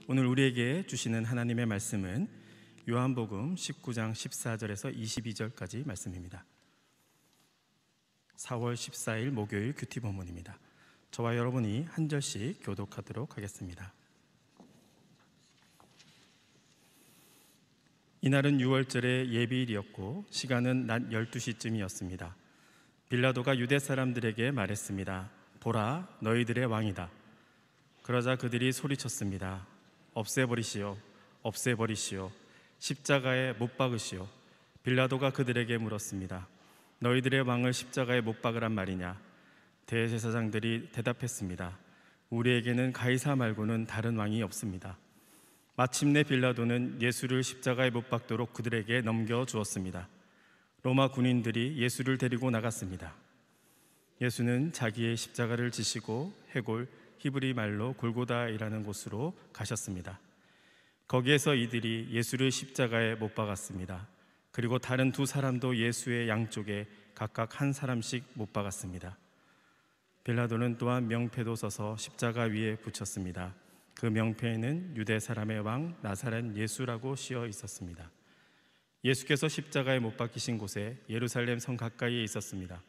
오늘 우리에게 주시는 하나님의 말씀은 요한복음 19장 14절에서 22절까지 말씀입니다. 4월 14일 목요일 큐티 본문입니다. 저와 여러분이 한 절씩 교독하도록 하겠습니다. 이날은 유월절의 예비일이었고 시간은 낮 12시쯤이었습니다. 빌라도가 유대 사람들에게 말했습니다. 보라, 너희들의 왕이다. 그러자 그들이 소리쳤습니다. 없애버리시오, 없애버리시오, 십자가에 못 박으시오. 빌라도가 그들에게 물었습니다. 너희들의 왕을 십자가에 못 박으란 말이냐? 대제사장들이 대답했습니다. 우리에게는 가이사 말고는 다른 왕이 없습니다. 마침내 빌라도는 예수를 십자가에 못 박도록 그들에게 넘겨주었습니다. 로마 군인들이 예수를 데리고 나갔습니다. 예수는 자기의 십자가를 지시고 해골 히브리 말로 골고다이라는 곳으로 가셨습니다. 거기에서 이들이 예수를 십자가에 못 박았습니다. 그리고 다른 두 사람도 예수의 양쪽에 각각 한 사람씩 못 박았습니다. 빌라도는 또한 명패도 써서 십자가 위에 붙였습니다. 그 명패에는 유대 사람의 왕 나사렛 예수라고 씌어 있었습니다. 예수께서 십자가에 못 박히신 곳에 예루살렘 성 가까이에 있었습니다.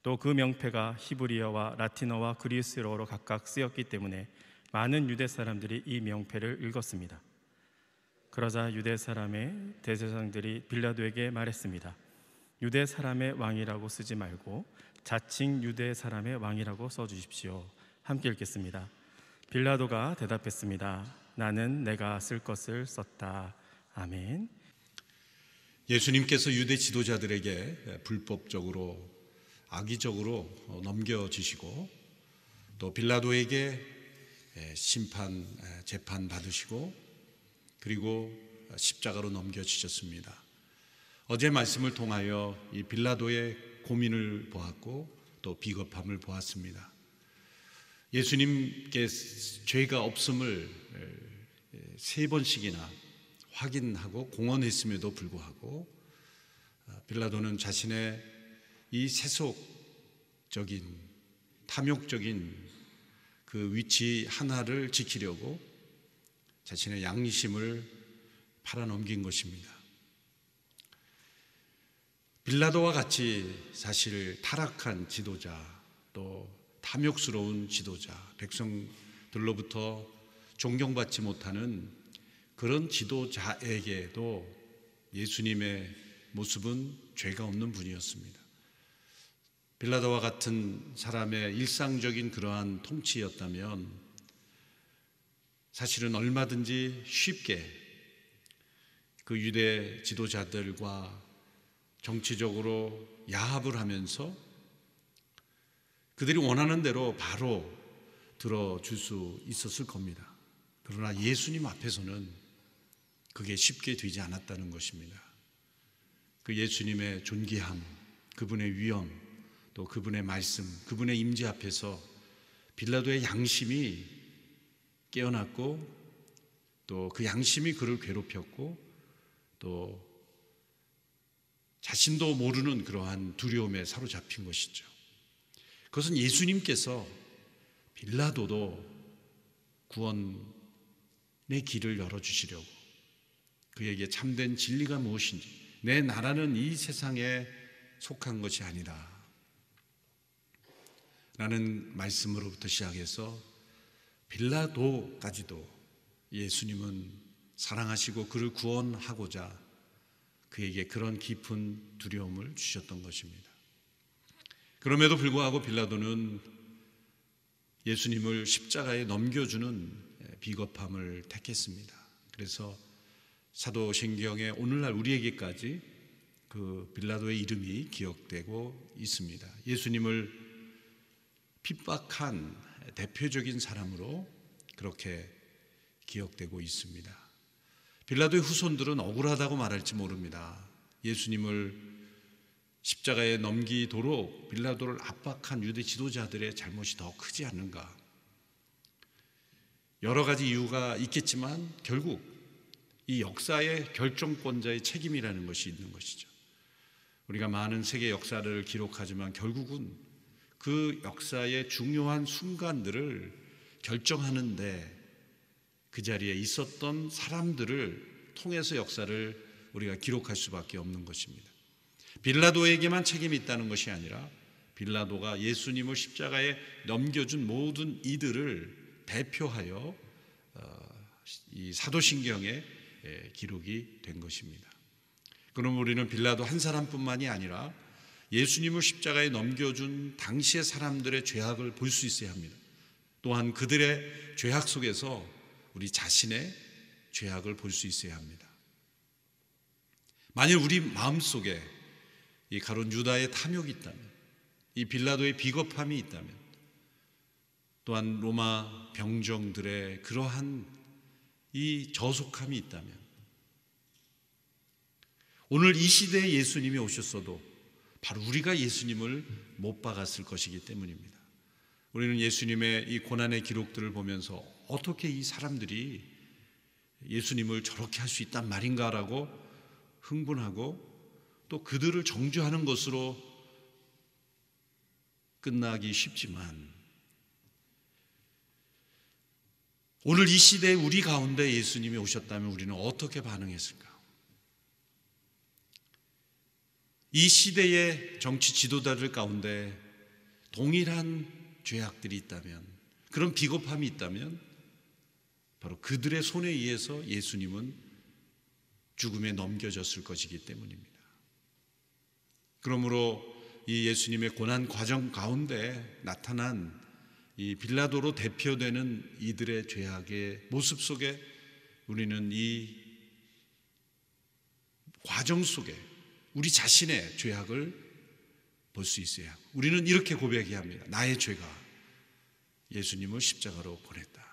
또 그 명패가 히브리어와 라틴어와 그리스어로 각각 쓰였기 때문에 많은 유대 사람들이 이 명패를 읽었습니다. 그러자 유대 사람의 대제사장들이 빌라도에게 말했습니다. 유대 사람의 왕이라고 쓰지 말고 자칭 유대 사람의 왕이라고 써주십시오. 함께 읽겠습니다. 빌라도가 대답했습니다. 나는 내가 쓸 것을 썼다. 아멘. 예수님께서 유대 지도자들에게 불법적으로 악의적으로 넘겨주시고 또 빌라도에게 재판 받으시고 그리고 십자가로 넘겨주셨습니다. 어제 말씀을 통하여 이 빌라도의 고민을 보았고 또 비겁함을 보았습니다. 예수님께 죄가 없음을 3번씩이나 확인하고 공언했음에도 불구하고 빌라도는 자신의 이 세속적인 탐욕적인 그 위치 하나를 지키려고 자신의 양심을 팔아넘긴 것입니다. 빌라도와 같이 사실 타락한 지도자 또 탐욕스러운 지도자, 백성들로부터 존경받지 못하는 그런 지도자에게도 예수님의 모습은 죄가 없는 분이었습니다. 빌라도와 같은 사람의 일상적인 그러한 통치였다면 사실은 얼마든지 쉽게 그 유대 지도자들과 정치적으로 야합을 하면서 그들이 원하는 대로 바로 들어줄 수 있었을 겁니다. 그러나 예수님 앞에서는 그게 쉽게 되지 않았다는 것입니다. 그 예수님의 존귀함, 그분의 위엄, 또 그분의 말씀, 그분의 임재 앞에서 빌라도의 양심이 깨어났고 또 그 양심이 그를 괴롭혔고 또 자신도 모르는 그러한 두려움에 사로잡힌 것이죠. 그것은 예수님께서 빌라도도 구원의 길을 열어주시려고 그에게 참된 진리가 무엇인지 내 나라는 이 세상에 속한 것이 아니다 라는 말씀으로부터 시작해서 빌라도까지도 예수님은 사랑하시고 그를 구원하고자 그에게 그런 깊은 두려움을 주셨던 것입니다. 그럼에도 불구하고 빌라도는 예수님을 십자가에 넘겨주는 비겁함을 택했습니다. 그래서 사도신경에 오늘날 우리에게까지 그 빌라도의 이름이 기억되고 있습니다. 예수님을 핍박한 대표적인 사람으로 그렇게 기억되고 있습니다. 빌라도의 후손들은 억울하다고 말할지 모릅니다. 예수님을 십자가에 넘기도록 빌라도를 압박한 유대 지도자들의 잘못이 더 크지 않는가. 여러 가지 이유가 있겠지만 결국 이 역사의 결정권자의 책임이라는 것이 있는 것이죠. 우리가 많은 세계 역사를 기록하지만 결국은 그 역사의 중요한 순간들을 결정하는데 그 자리에 있었던 사람들을 통해서 역사를 우리가 기록할 수밖에 없는 것입니다. 빌라도에게만 책임이 있다는 것이 아니라 빌라도가 예수님을 십자가에 넘겨준 모든 이들을 대표하여 이 사도신경에 기록이 된 것입니다. 그럼 우리는 빌라도 한 사람뿐만이 아니라 예수님을 십자가에 넘겨준 당시의 사람들의 죄악을 볼 수 있어야 합니다. 또한 그들의 죄악 속에서 우리 자신의 죄악을 볼 수 있어야 합니다. 만일 우리 마음속에 이 가룟 유다의 탐욕이 있다면, 이 빌라도의 비겁함이 있다면, 또한 로마 병정들의 그러한 이 저속함이 있다면, 오늘 이 시대에 예수님이 오셨어도 바로 우리가 예수님을 못 박았을 것이기 때문입니다. 우리는 예수님의 이 고난의 기록들을 보면서 어떻게 이 사람들이 예수님을 저렇게 할 수 있단 말인가라고 흥분하고 또 그들을 정죄하는 것으로 끝나기 쉽지만, 오늘 이 시대에 우리 가운데 예수님이 오셨다면 우리는 어떻게 반응했을까? 이 시대의 정치 지도자들 가운데 동일한 죄악들이 있다면, 그런 비겁함이 있다면 바로 그들의 손에 의해서 예수님은 죽음에 넘겨졌을 것이기 때문입니다. 그러므로 이 예수님의 고난 과정 가운데 나타난 이 빌라도로 대표되는 이들의 죄악의 모습 속에 우리는 이 과정 속에 우리 자신의 죄악을 볼 수 있어야 하고, 우리는 이렇게 고백해야 합니다. 나의 죄가 예수님을 십자가로 보냈다.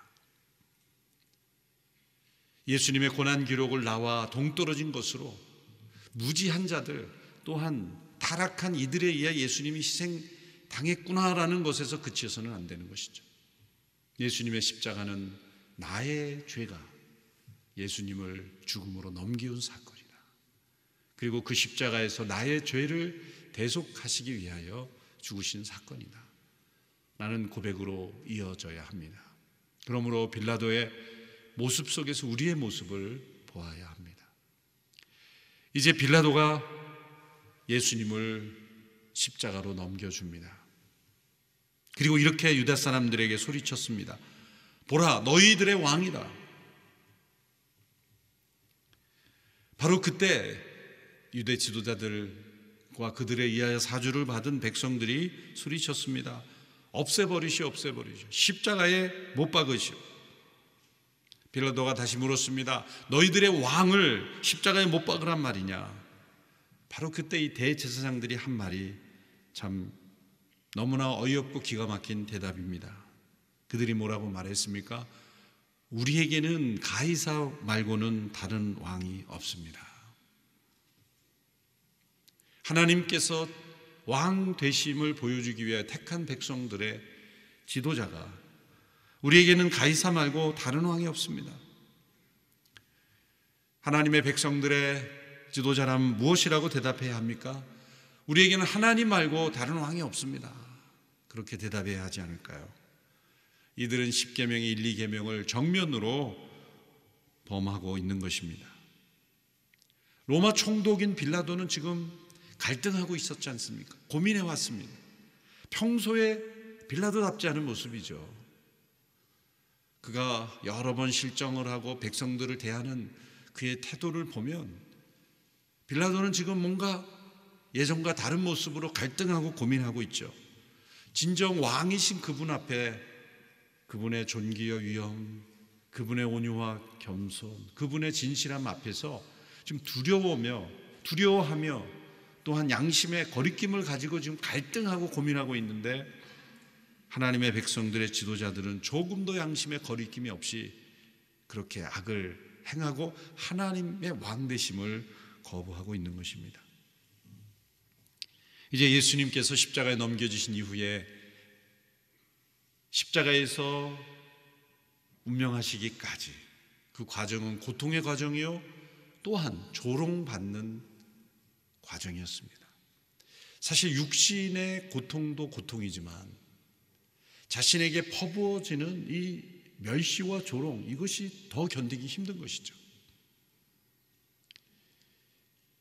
예수님의 고난 기록을 나와 동떨어진 것으로 무지한 자들, 또한 타락한 이들에 의해 예수님이 희생당했구나라는 것에서 그치서는 안 되는 것이죠. 예수님의 십자가는 나의 죄가 예수님을 죽음으로 넘기운 사건이다. 그리고 그 십자가에서 나의 죄를 대속하시기 위하여 죽으신 사건이다. 라는 고백으로 이어져야 합니다. 그러므로 빌라도의 모습 속에서 우리의 모습을 보아야 합니다. 이제 빌라도가 예수님을 십자가로 넘겨줍니다. 그리고 이렇게 유다 사람들에게 소리쳤습니다. 보라, 너희들의 왕이다. 바로 그때 유대 지도자들과 그들에 의하여 사주를 받은 백성들이 소리쳤습니다. 없애버리시오, 없애버리시오. 십자가에 못 박으시오. 빌라도가 다시 물었습니다. 너희들의 왕을 십자가에 못 박으란 말이냐? 바로 그때 이 대제사장들이 한 말이 참 너무나 어이없고 기가 막힌 대답입니다. 그들이 뭐라고 말했습니까? 우리에게는 가이사 말고는 다른 왕이 없습니다. 하나님께서 왕 되심을 보여주기 위해 택한 백성들의 지도자가 우리에게는 가이사 말고 다른 왕이 없습니다. 하나님의 백성들의 지도자라면 무엇이라고 대답해야 합니까? 우리에게는 하나님 말고 다른 왕이 없습니다. 그렇게 대답해야 하지 않을까요? 이들은 10계명의 1, 2계명을 정면으로 범하고 있는 것입니다. 로마 총독인 빌라도는 지금 갈등하고 있었지 않습니까? 고민해 왔습니다. 평소에 빌라도답지 않은 모습이죠. 그가 여러 번 실정을 하고 백성들을 대하는 그의 태도를 보면 빌라도는 지금 뭔가 예전과 다른 모습으로 갈등하고 고민하고 있죠. 진정 왕이신 그분 앞에 그분의 존귀와 위엄, 그분의 온유와 겸손, 그분의 진실함 앞에서 지금 두려워하며 또한 양심의 거리낌을 가지고 지금 갈등하고 고민하고 있는데, 하나님의 백성들의 지도자들은 조금도 양심의 거리낌이 없이 그렇게 악을 행하고 하나님의 왕 되심을 거부하고 있는 것입니다. 이제 예수님께서 십자가에 넘겨지신 이후에 십자가에서 운명하시기까지 그 과정은 고통의 과정이요 또한 조롱받는 과정이었습니다. 사실 육신의 고통도 고통이지만 자신에게 퍼부어지는 이 멸시와 조롱, 이것이 더 견디기 힘든 것이죠.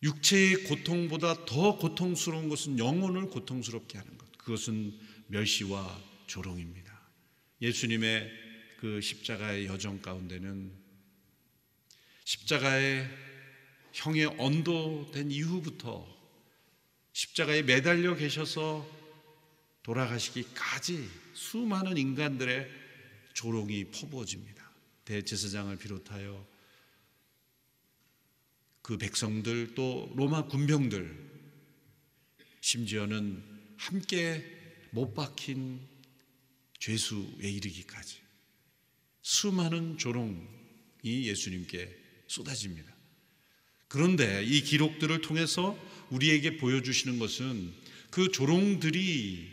육체의 고통보다 더 고통스러운 것은 영혼을 고통스럽게 하는 것, 그것은 멸시와 조롱입니다. 예수님의 그 십자가의 여정 가운데는 십자가의 형에 언도된 이후부터 십자가에 매달려 계셔서 돌아가시기까지 수많은 인간들의 조롱이 퍼부어집니다. 대제사장을 비롯하여 그 백성들, 또 로마 군병들, 심지어는 함께 못 박힌 죄수에 이르기까지 수많은 조롱이 예수님께 쏟아집니다. 그런데 이 기록들을 통해서 우리에게 보여주시는 것은 그 조롱들이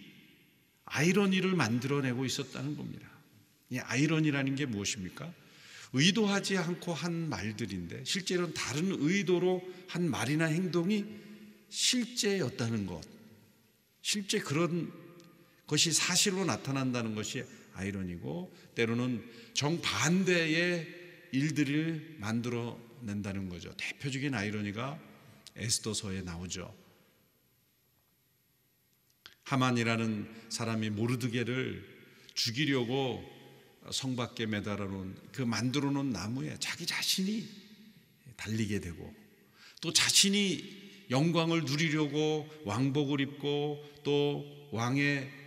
아이러니를 만들어내고 있었다는 겁니다. 이 아이러니라는 게 무엇입니까? 의도하지 않고 한 말들인데 실제로는 다른 의도로 한 말이나 행동이 실제였다는 것, 실제 그런 것이 사실로 나타난다는 것이 아이러니고, 때로는 정반대의 일들을 만들어낸다는 거죠. 대표적인 아이러니가 에스더서에 나오죠. 하만이라는 사람이 모르드게를 죽이려고 성 밖에 매달아 놓은 그 만들어 놓은 나무에 자기 자신이 달리게 되고, 또 자신이 영광을 누리려고 왕복을 입고 또 왕의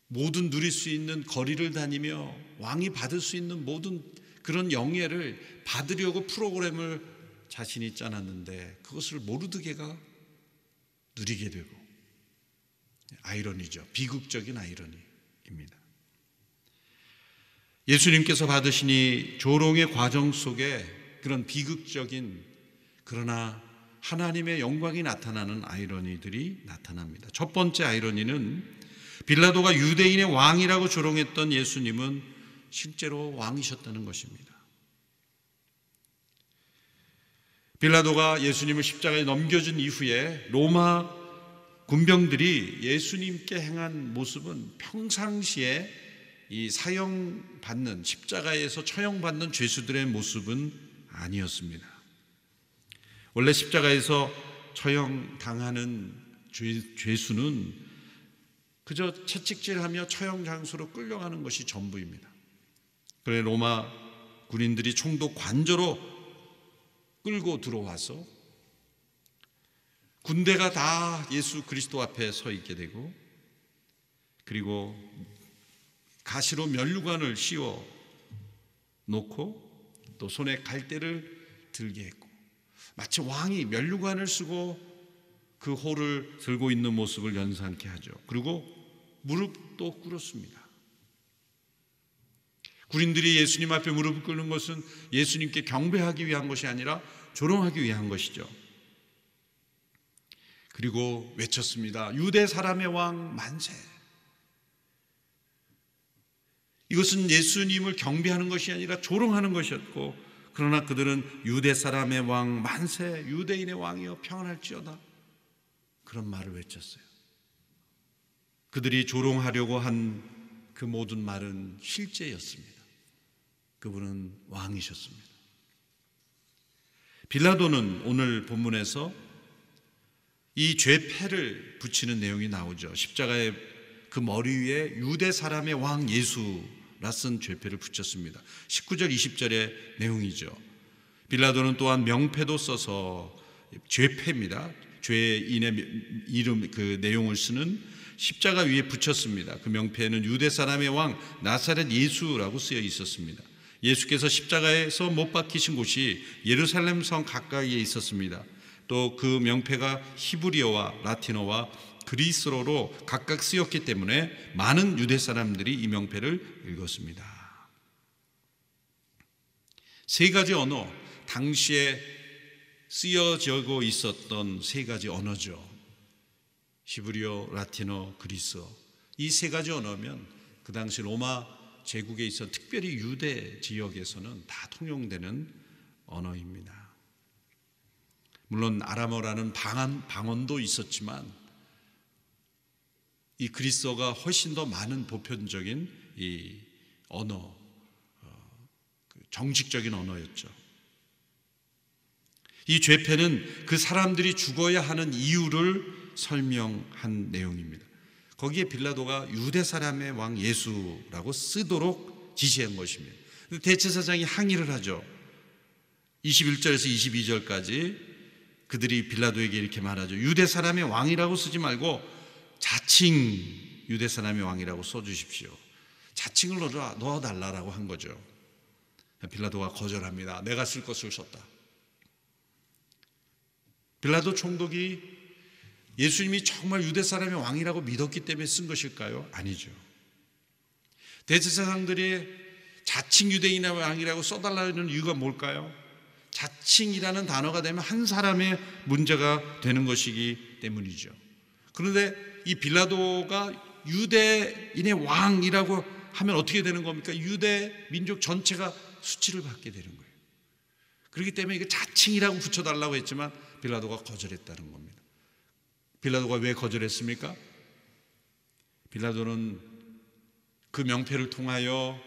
모든 누릴 수 있는 거리를 다니며 왕이 받을 수 있는 모든 그런 영예를 받으려고 프로그램을 자신이 짜놨는데 그것을 모르드게가 누리게 되고, 아이러니죠. 비극적인 아이러니입니다. 예수님께서 받으신 이 조롱의 과정 속에 그런 비극적인, 그러나 하나님의 영광이 나타나는 아이러니들이 나타납니다. 첫 번째 아이러니는 빌라도가 유대인의 왕이라고 조롱했던 예수님은 실제로 왕이셨다는 것입니다. 빌라도가 예수님을 십자가에 넘겨준 이후에 로마 군병들이 예수님께 행한 모습은 평상시에 이 사형받는, 십자가에서 처형받는 죄수들의 모습은 아니었습니다. 원래 십자가에서 처형당하는 죄수는 그저 채찍질하며 처형 장소로 끌려가는 것이 전부입니다. 그래 로마 군인들이 총도 관저로 끌고 들어와서 군대가 다 예수 그리스도 앞에 서 있게 되고, 그리고 가시로 면류관을 씌워 놓고 또 손에 갈대를 들게 했고, 마치 왕이 면류관을 쓰고 그 호를 들고 있는 모습을 연상케 하죠. 그리고 무릎도 꿇었습니다. 군인들이 예수님 앞에 무릎을 꿇는 것은 예수님께 경배하기 위한 것이 아니라 조롱하기 위한 것이죠. 그리고 외쳤습니다. 유대 사람의 왕 만세. 이것은 예수님을 경배하는 것이 아니라 조롱하는 것이었고, 그러나 그들은 유대 사람의 왕 만세, 유대인의 왕이여 평안할지어다, 그런 말을 외쳤어요. 그들이 조롱하려고 한 그 모든 말은 실제였습니다. 그분은 왕이셨습니다. 빌라도는 오늘 본문에서 이 죄패를 붙이는 내용이 나오죠. 십자가의 그 머리 위에 유대 사람의 왕 예수라 쓴 죄패를 붙였습니다. 19절 20절의 내용이죠. 빌라도는 또한 명패도 써서, 죄패입니다, 죄인의 이름, 그 내용을 쓰는 십자가 위에 붙였습니다. 그 명패에는 유대 사람의 왕 나사렛 예수라고 쓰여 있었습니다. 예수께서 십자가에서 못 박히신 곳이 예루살렘 성 가까이에 있었습니다. 또 그 명패가 히브리어와 라틴어와 그리스어로 각각 쓰였기 때문에 많은 유대 사람들이 이 명패를 읽었습니다. 세 가지 언어, 당시에 쓰여지고 있었던 세 가지 언어죠. 히브리어, 라틴어, 그리스어. 이 세 가지 언어면 그 당시 로마 제국에 있어 특별히 유대 지역에서는 다 통용되는 언어입니다. 물론 아람어라는 방언도 있었지만 이 그리스어가 훨씬 더 많은 보편적인 이 언어, 정식적인 언어였죠. 이 죄패는 그 사람들이 죽어야 하는 이유를 설명한 내용입니다. 거기에 빌라도가 유대 사람의 왕 예수라고 쓰도록 지시한 것입니다. 대제사장이 항의를 하죠. 21절에서 22절까지 그들이 빌라도에게 이렇게 말하죠. 유대 사람의 왕이라고 쓰지 말고 자칭 유대 사람의 왕이라고 써주십시오. 자칭을 넣어달라고 한 거죠. 빌라도가 거절합니다. 내가 쓸 것을 썼다. 빌라도 총독이 예수님이 정말 유대 사람의 왕이라고 믿었기 때문에 쓴 것일까요? 아니죠. 대제사장들이 자칭 유대인의 왕이라고 써달라는 이유가 뭘까요? 자칭이라는 단어가 되면 한 사람의 문제가 되는 것이기 때문이죠. 그런데 이 빌라도가 유대인의 왕이라고 하면 어떻게 되는 겁니까? 유대 민족 전체가 수치를 받게 되는 거예요. 그렇기 때문에 이거 자칭이라고 붙여달라고 했지만 빌라도가 거절했다는 겁니다. 빌라도가 왜 거절했습니까? 빌라도는 그 명패를 통하여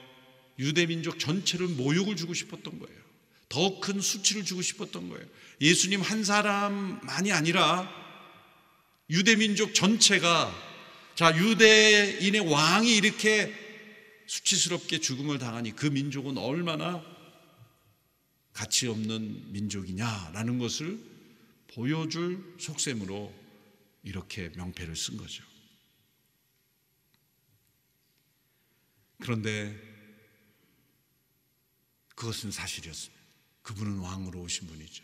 유대 민족 전체를 모욕을 주고 싶었던 거예요. 더 큰 수치를 주고 싶었던 거예요. 예수님 한 사람만이 아니라 유대 민족 전체가 유대인의 왕이 이렇게 수치스럽게 죽음을 당하니 그 민족은 얼마나 가치 없는 민족이냐라는 것을 보여줄 속셈으로 이렇게 명패를 쓴 거죠. 그런데 그것은 사실이었습니다. 그분은 왕으로 오신 분이죠.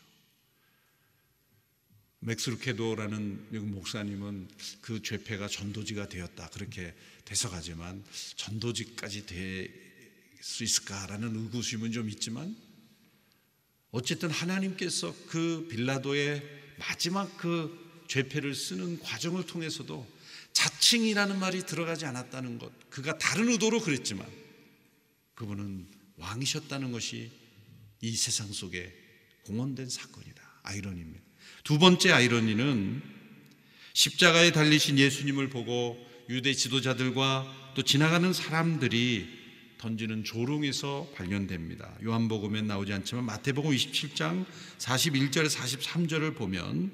맥스 루케도라는 미국 목사님은 그 죄패가 전도지가 되었다 그렇게 해석하지만 전도지까지 될 수 있을까라는 의구심은 좀 있지만 어쨌든 하나님께서 그 빌라도의 마지막 그 죄패를 쓰는 과정을 통해서도 자칭이라는 말이 들어가지 않았다는 것, 그가 다른 의도로 그랬지만 그분은 왕이셨다는 것이 이 세상 속에 공헌된 사건이다. 아이러니입니다. 두 번째 아이러니는 십자가에 달리신 예수님을 보고 유대 지도자들과 또 지나가는 사람들이 던지는 조롱에서 발견됩니다. 요한복음엔 나오지 않지만 마태복음 27장 41절에 43절을 보면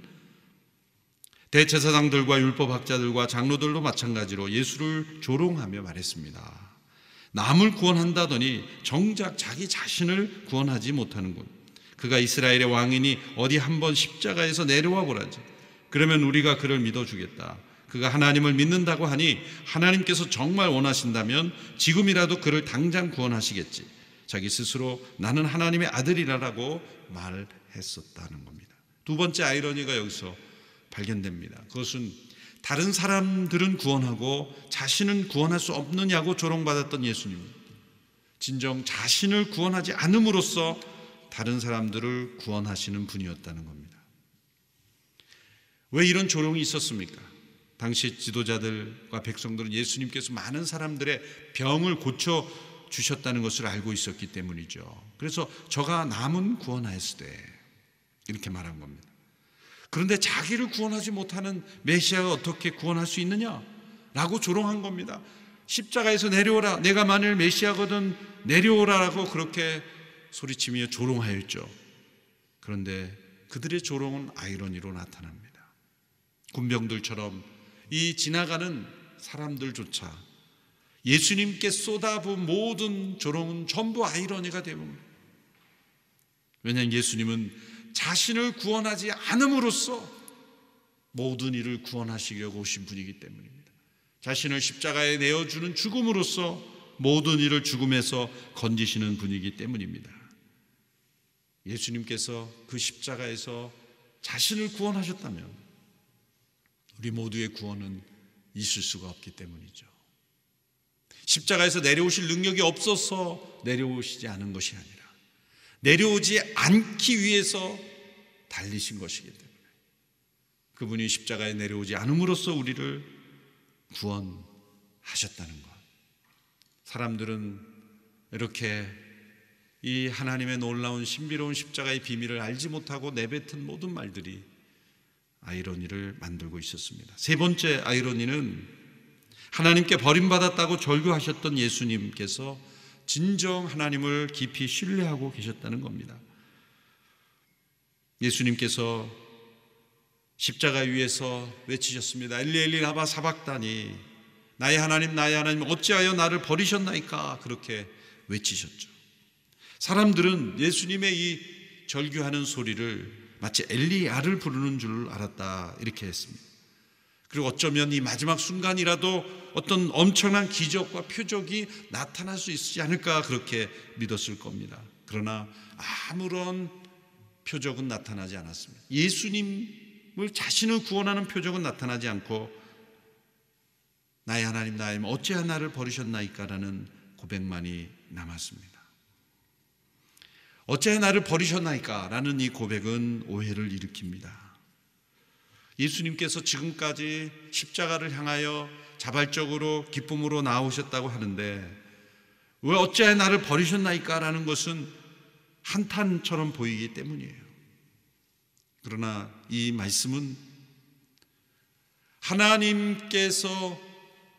대제사장들과 율법학자들과 장로들도 마찬가지로 예수를 조롱하며 말했습니다. 남을 구원한다더니 정작 자기 자신을 구원하지 못하는군. 그가 이스라엘의 왕이니 어디 한번 십자가에서 내려와 보라지. 그러면 우리가 그를 믿어주겠다. 그가 하나님을 믿는다고 하니 하나님께서 정말 원하신다면 지금이라도 그를 당장 구원하시겠지. 자기 스스로 나는 하나님의 아들이라고 말했었다는 겁니다. 두 번째 아이러니가 여기서 발견됩니다. 그것은 다른 사람들은 구원하고 자신은 구원할 수 없느냐고 조롱받았던 예수님, 진정 자신을 구원하지 않음으로써 다른 사람들을 구원하시는 분이었다는 겁니다. 왜 이런 조롱이 있었습니까? 당시 지도자들과 백성들은 예수님께서 많은 사람들의 병을 고쳐 주셨다는 것을 알고 있었기 때문이죠. 그래서 저가 남은 구원하였으되 이렇게 말한 겁니다. 그런데 자기를 구원하지 못하는 메시아가 어떻게 구원할 수 있느냐라고 조롱한 겁니다. 십자가에서 내려오라, 내가 만일 메시아거든 내려오라라고 그렇게 소리치며 조롱하였죠. 그런데 그들의 조롱은 아이러니로 나타납니다. 군병들처럼 이 지나가는 사람들조차 예수님께 쏟아부은 모든 조롱은 전부 아이러니가 되옵니다. 왜냐하면 예수님은 자신을 구원하지 않음으로써 모든 일을 구원하시려고 오신 분이기 때문입니다. 자신을 십자가에 내어주는 죽음으로써 모든 일을 죽음에서 건지시는 분이기 때문입니다. 예수님께서 그 십자가에서 자신을 구원하셨다면 우리 모두의 구원은 있을 수가 없기 때문이죠. 십자가에서 내려오실 능력이 없어서 내려오시지 않은 것이 아니라 내려오지 않기 위해서 달리신 것이기 때문에 그분이 십자가에 내려오지 않음으로써 우리를 구원하셨다는 것. 사람들은 이렇게 이 하나님의 놀라운 신비로운 십자가의 비밀을 알지 못하고 내뱉은 모든 말들이 아이러니를 만들고 있었습니다. 세 번째 아이러니는 하나님께 버림받았다고 절규하셨던 예수님께서 진정 하나님을 깊이 신뢰하고 계셨다는 겁니다. 예수님께서 십자가 위에서 외치셨습니다. 엘리 엘리 라마 사박다니, 나의 하나님 어찌하여 나를 버리셨나이까, 그렇게 외치셨죠. 사람들은 예수님의 이 절규하는 소리를 마치 엘리야를 부르는 줄 알았다, 이렇게 했습니다. 그리고 어쩌면 이 마지막 순간이라도 어떤 엄청난 기적과 표적이 나타날 수 있지 않을까, 그렇게 믿었을 겁니다. 그러나 아무런 표적은 나타나지 않았습니다. 예수님을 자신을 구원하는 표적은 나타나지 않고 나의 하나님 어찌하여 나를 버리셨나이까 라는 고백만이 남았습니다. 어찌하여 나를 버리셨나이까 라는 이 고백은 오해를 일으킵니다. 예수님께서 지금까지 십자가를 향하여 자발적으로 기쁨으로 나오셨다고 하는데 왜 어찌하여 나를 버리셨나이까 라는 것은 한탄처럼 보이기 때문이에요. 그러나 이 말씀은 하나님께서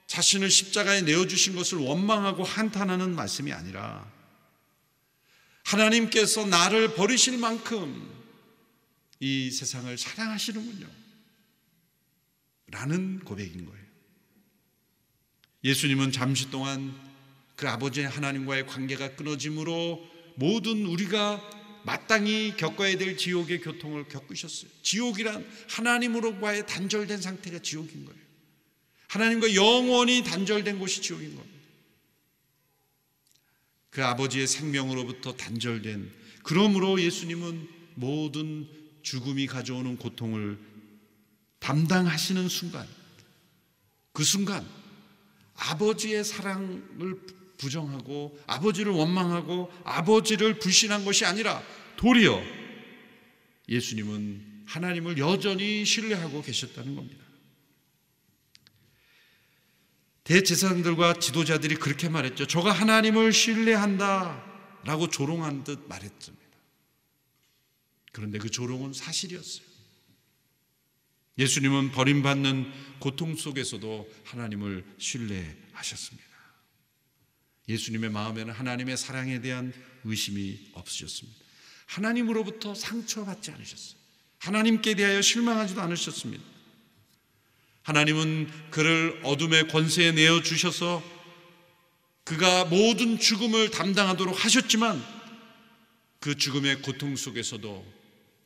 자신을 십자가에 내어주신 것을 원망하고 한탄하는 말씀이 아니라 하나님께서 나를 버리실 만큼 이 세상을 사랑하시는군요 라는 고백인 거예요. 예수님은 잠시 동안 그 아버지 하나님과의 관계가 끊어짐으로 모든 우리가 마땅히 겪어야 될 지옥의 고통을 겪으셨어요. 지옥이란 하나님으로와의 단절된 상태가 지옥인 거예요. 하나님과 영원히 단절된 곳이 지옥인 겁니다. 그 아버지의 생명으로부터 단절된, 그러므로 예수님은 모든 죽음이 가져오는 고통을 담당하시는 순간, 그 순간 아버지의 사랑을 부정하고 아버지를 원망하고 아버지를 불신한 것이 아니라 도리어 예수님은 하나님을 여전히 신뢰하고 계셨다는 겁니다. 대제사장들과 지도자들이 그렇게 말했죠. 저가 하나님을 신뢰한다 라고 조롱한 듯 말했습니다. 그런데 그 조롱은 사실이었어요. 예수님은 버림받는 고통 속에서도 하나님을 신뢰하셨습니다. 예수님의 마음에는 하나님의 사랑에 대한 의심이 없으셨습니다. 하나님으로부터 상처받지 않으셨어요. 하나님께 대하여 실망하지도 않으셨습니다. 하나님은 그를 어둠의 권세에 내어주셔서 그가 모든 죽음을 담당하도록 하셨지만 그 죽음의 고통 속에서도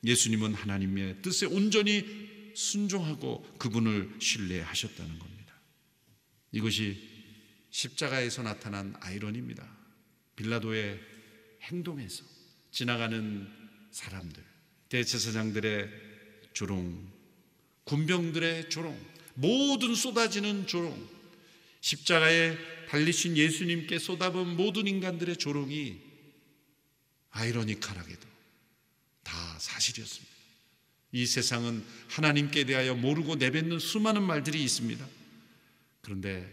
예수님은 하나님의 뜻에 온전히 순종하고 그분을 신뢰하셨다는 겁니다. 이것이 십자가에서 나타난 아이러니입니다. 빌라도의 행동에서 지나가는 사람들, 대제사장들의 조롱, 군병들의 조롱, 모든 쏟아지는 조롱, 십자가에 달리신 예수님께 쏟아본 모든 인간들의 조롱이 아이러니컬하게도 다 사실이었습니다. 이 세상은 하나님께 대하여 모르고 내뱉는 수많은 말들이 있습니다. 그런데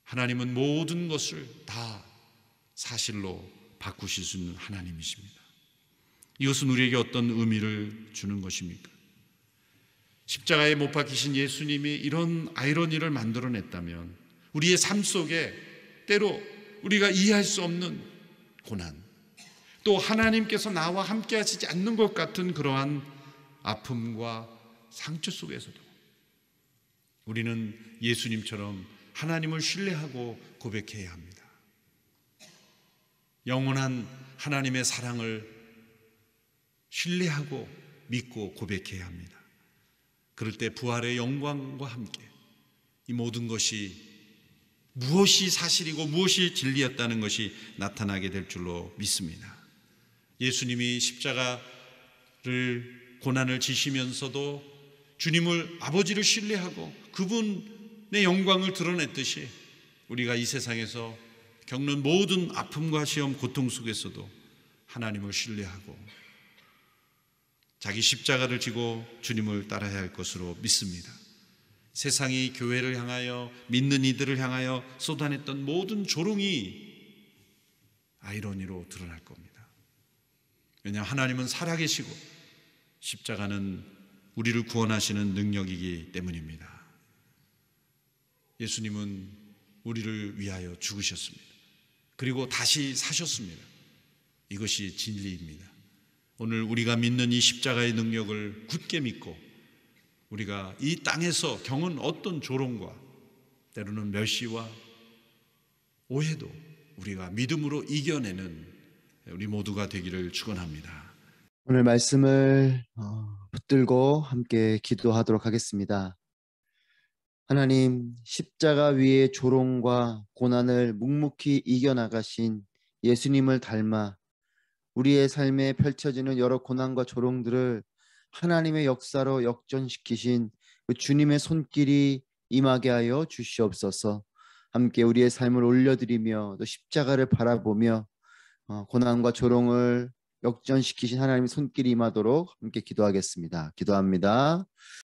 하나님은 모든 것을 다 사실로 바꾸실 수 있는 하나님이십니다. 이것은 우리에게 어떤 의미를 주는 것입니까? 십자가에 못 박히신 예수님이 이런 아이러니를 만들어냈다면 우리의 삶 속에 때로 우리가 이해할 수 없는 고난, 또 하나님께서 나와 함께 하시지 않는 것 같은 그러한 아픔과 상처 속에서도 우리는 예수님처럼 하나님을 신뢰하고 고백해야 합니다. 영원한 하나님의 사랑을 신뢰하고 믿고 고백해야 합니다. 그럴 때 부활의 영광과 함께 이 모든 것이 무엇이 사실이고 무엇이 진리였다는 것이 나타나게 될 줄로 믿습니다. 예수님이 십자가를 고난을 지시면서도 주님을 아버지를 신뢰하고 그분의 영광을 드러냈듯이 우리가 이 세상에서 겪는 모든 아픔과 시험, 고통 속에서도 하나님을 신뢰하고 자기 십자가를 지고 주님을 따라야 할 것으로 믿습니다. 세상이 교회를 향하여, 믿는 이들을 향하여 쏟아냈던 모든 조롱이 아이러니로 드러날 겁니다. 왜냐하면 하나님은 살아계시고 십자가는 우리를 구원하시는 능력이기 때문입니다. 예수님은 우리를 위하여 죽으셨습니다. 그리고 다시 사셨습니다. 이것이 진리입니다. 오늘 우리가 믿는 이 십자가의 능력을 굳게 믿고 우리가 이 땅에서 겪은 어떤 조롱과 때로는 멸시와 오해도 우리가 믿음으로 이겨내는 우리 모두가 되기를 축원합니다. 오늘 말씀을 붙들고 함께 기도하도록 하겠습니다. 하나님, 십자가 위의 조롱과 고난을 묵묵히 이겨나가신 예수님을 닮아 우리의 삶에 펼쳐지는 여러 고난과 조롱들을 하나님의 역사로 역전시키신 그 주님의 손길이 임하게 하여 주시옵소서. 함께 우리의 삶을 올려드리며 또 십자가를 바라보며 고난과 조롱을 역전시키신 하나님의 손길이 임하도록 함께 기도하겠습니다. 기도합니다.